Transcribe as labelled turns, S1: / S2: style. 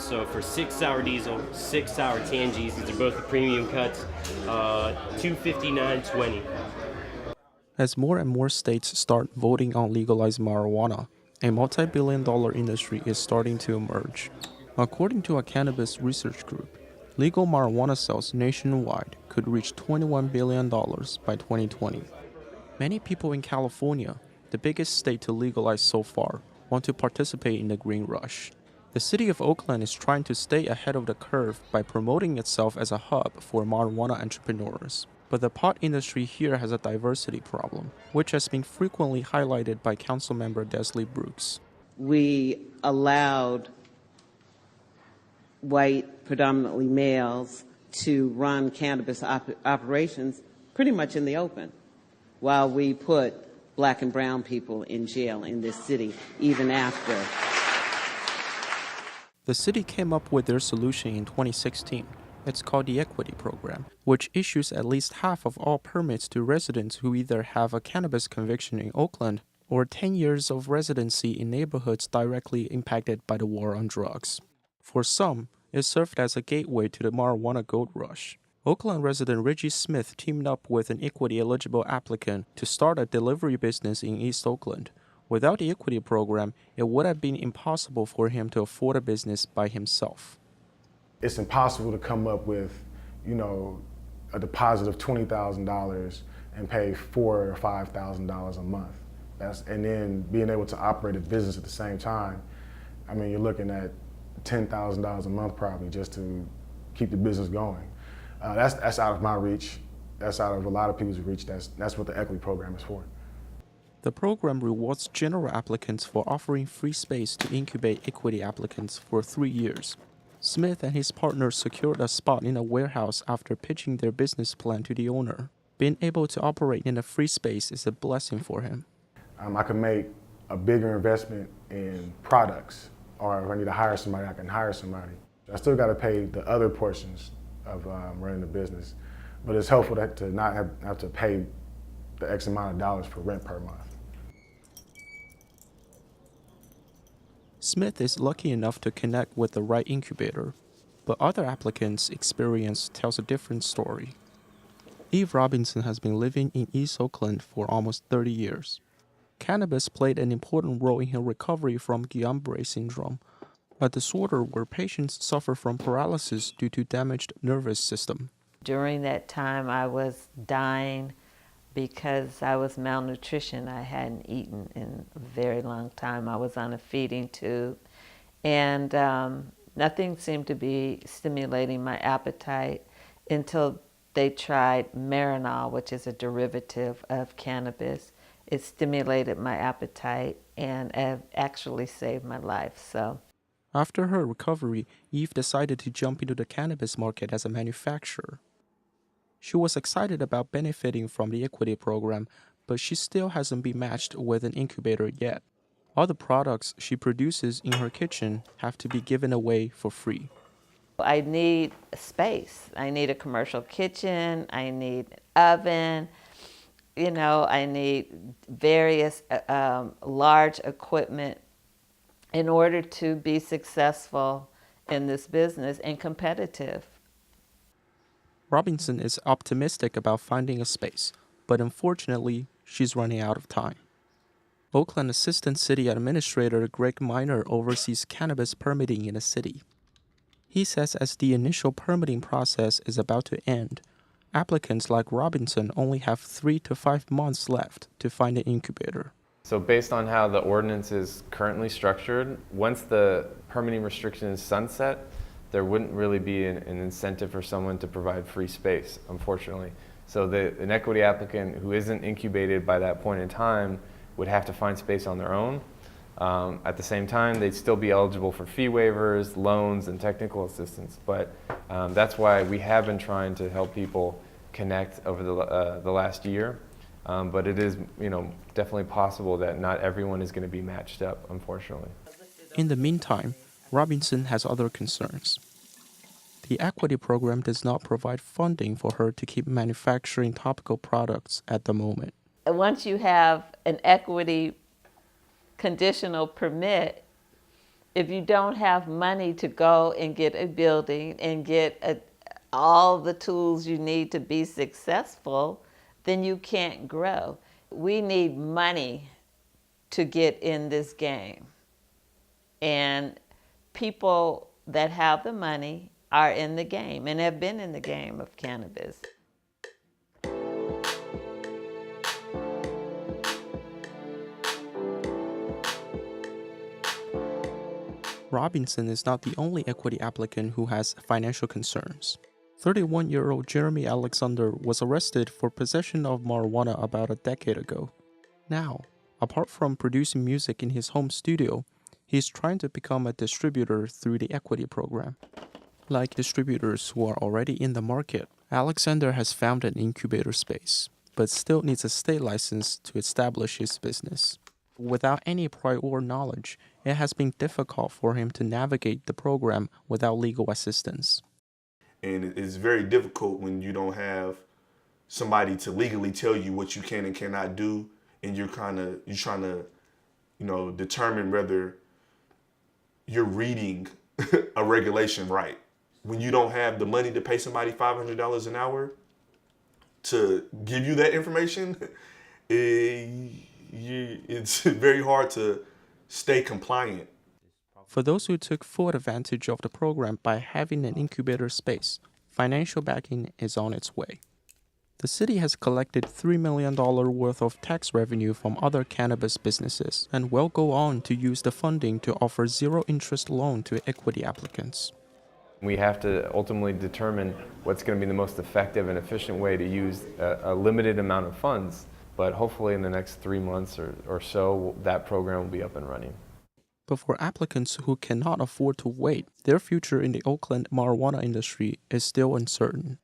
S1: So for 6 sour diesel, 6 sour Tangies, these are both the premium cuts, $259.20.
S2: As more and more states start voting on legalized marijuana, a multi-billion-dollar industry is starting to emerge. According to a cannabis research group, legal marijuana sales nationwide could reach $21 billion by 2020. Many people in California, the biggest state to legalize so far, want to participate in the green rush. The city of Oakland is trying to stay ahead of the curve by promoting itself as a hub for marijuana entrepreneurs. But the pot industry here has a diversity problem, which has been frequently highlighted by Councilmember Desley Brooks.
S3: We allowed white, predominantly males, to run cannabis operations pretty much in the open, while we put black and brown people in jail in this city, even after.
S2: The city came up with their solution in 2016. It's called the Equity Program, which issues at least half of all permits to residents who either have a cannabis conviction in Oakland or 10 years of residency in neighborhoods directly impacted by the war on drugs. For some, it served as a gateway to the marijuana gold rush. Oakland resident Reggie Smith teamed up with an equity-eligible applicant to start a delivery business in East Oakland. Without the Equity Program, it would have been impossible for him to afford a business by himself.
S4: It's impossible to come up with, a deposit of $20,000 and pay $4,000 or $5,000 a month. And then being able to operate a business at the same time. I mean, you're looking at $10,000 a month probably just to keep the business going. That's out of my reach. That's out of a lot of people's reach. That's what the Equity Program is for.
S2: The program rewards general applicants for offering free space to incubate equity applicants for 3 years. Smith and his partners secured a spot in a warehouse after pitching their business plan to the owner. Being able to operate in a free space is a blessing for him.
S4: I can make a bigger investment in products, or if I need to hire somebody, I can hire somebody. I still got to pay the other portions of running the business, but it's helpful to not have to pay the X amount of dollars for rent per month.
S2: Smith is lucky enough to connect with the right incubator, but other applicants' experience tells a different story. Eve Robinson has been living in East Oakland for almost 30 years. Cannabis played an important role in her recovery from Guillain-Barré syndrome, a disorder where patients suffer from paralysis due to damaged nervous system.
S5: During that time, I was dying because I was malnutrition. I hadn't eaten in a very long time. I was on a feeding tube, and nothing seemed to be stimulating my appetite until they tried Marinol, which is a derivative of cannabis. It stimulated my appetite and actually saved my life. So,
S2: after her recovery, Eve decided to jump into the cannabis market as a manufacturer. She was excited about benefiting from the Equity Program, but she still hasn't been matched with an incubator yet. All the products she produces in her kitchen have to be given away for free.
S5: I need space. I need a commercial kitchen. I need an oven. I need various large equipment in order to be successful in this business and competitive.
S2: Robinson is optimistic about finding a space, but unfortunately, she's running out of time. Oakland Assistant City Administrator Greg Miner oversees cannabis permitting in the city. He says as the initial permitting process is about to end, applicants like Robinson only have 3 to 5 months left to find an incubator.
S6: So based on how the ordinance is currently structured, once the permitting restriction is sunset, there wouldn't really be an incentive for someone to provide free space, unfortunately. So an equity applicant who isn't incubated by that point in time would have to find space on their own. At the same time, they'd still be eligible for fee waivers, loans, and technical assistance. But that's why we have been trying to help people connect over the last year. But it is, definitely possible that not everyone is going to be matched up, unfortunately.
S2: In the meantime, Robinson has other concerns. The Equity Program does not provide funding for her to keep manufacturing topical products at the moment.
S5: Once you have an equity conditional permit, If you don't have money to go and get a building and get all the tools you need to be successful, then you can't grow. We need money to get in this game. And people that have the money are in the game and have been in the game of cannabis.
S2: Robinson is not the only equity applicant who has financial concerns. 31-year-old Jeremy Alexander was arrested for possession of marijuana about a decade ago. Now, apart from producing music in his home studio, he's trying to become a distributor through the equity program. Like distributors who are already in the market, Alexander has found an incubator space, but still needs a state license to establish his business. Without any prior knowledge, it has been difficult for him to navigate the program without legal assistance.
S7: And it's very difficult when you don't have somebody to legally tell you what you can and cannot do, and you're trying to, determine whether you're reading a regulation right. When you don't have the money to pay somebody $500 an hour to give you that information, it's very hard to stay compliant.
S2: For those who took full advantage of the program by having an incubator space, financial backing is on its way. The city has collected $3 million worth of tax revenue from other cannabis businesses and will go on to use the funding to offer zero-interest loan to equity applicants.
S6: We have to ultimately determine what's going to be the most effective and efficient way to use a limited amount of funds, but hopefully in the next 3 months or so, that program will be up and running.
S2: But for applicants who cannot afford to wait, their future in the Oakland marijuana industry is still uncertain.